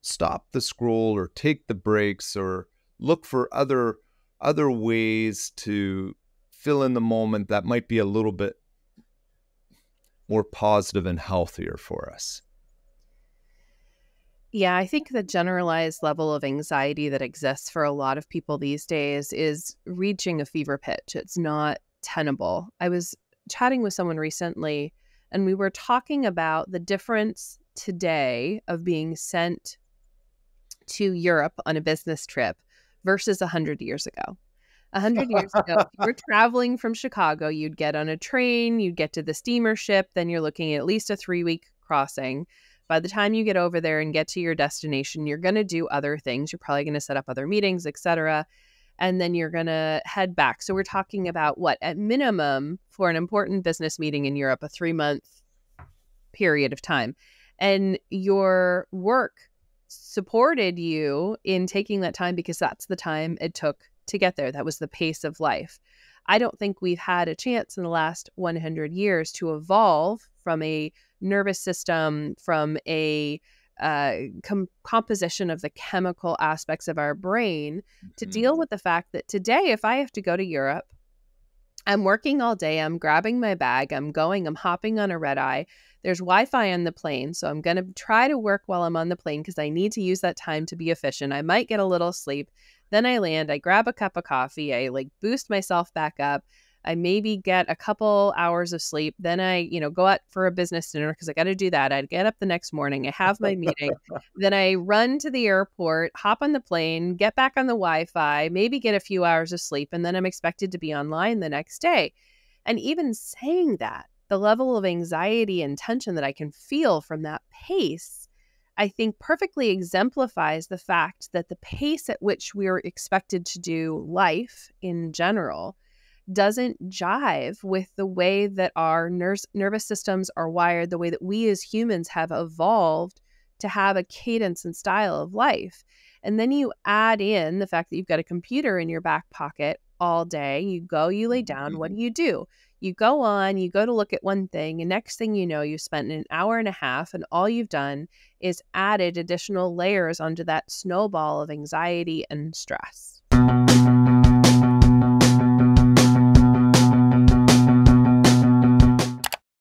stop the scroll or take the breaks or look for other ways to fill in the moment that might be a little bit more positive and healthier for us. Yeah, I think the generalized level of anxiety that exists for a lot of people these days is reaching a fever pitch. It's not tenable. I was chatting with someone recently, and we were talking about the difference today of being sent to Europe on a business trip versus 100 years ago. 100 years ago, if you were traveling from Chicago, you'd get on a train, you'd get to the steamer ship, then you're looking at least a 3-week crossing. By the time you get over there and get to your destination, you're going to do other things. You're probably going to set up other meetings, etc. And then you're going to head back. So we're talking about what, at minimum, for an important business meeting in Europe, a 3-month period of time. And your work supported you in taking that time because that's the time it took to get there. That was the pace of life. I don't think we've had a chance in the last 100 years to evolve from a nervous system, from a composition of the chemical aspects of our brain to deal with the fact that today, if I have to go to Europe, I'm working all day, I'm grabbing my bag, I'm hopping on a red eye. There's Wi-Fi on the plane, so I'm going to try to work while I'm on the plane because I need to use that time to be efficient. I might get a little sleep. Then I land, I grab a cup of coffee, I boost myself back up. I maybe get a couple hours of sleep. Then I, go out for a business dinner because I got to do that. I'd get up the next morning. I have my meeting. Then I run to the airport, hop on the plane, get back on the Wi-Fi, maybe get a few hours of sleep. And then I'm expected to be online the next day. And even saying that, the level of anxiety and tension that I can feel from that pace, I think perfectly exemplifies the fact that the pace at which we're expected to do life in general doesn't jive with the way that our nervous systems are wired, the way that we as humans have evolved to have a cadence and style of life. And then you add in the fact that you've got a computer in your back pocket all day. You go, you lay down. What do? You go on, you go to look at one thing, and next thing you know, you've spent an hour and a half, and all you've done is added additional layers onto that snowball of anxiety and stress.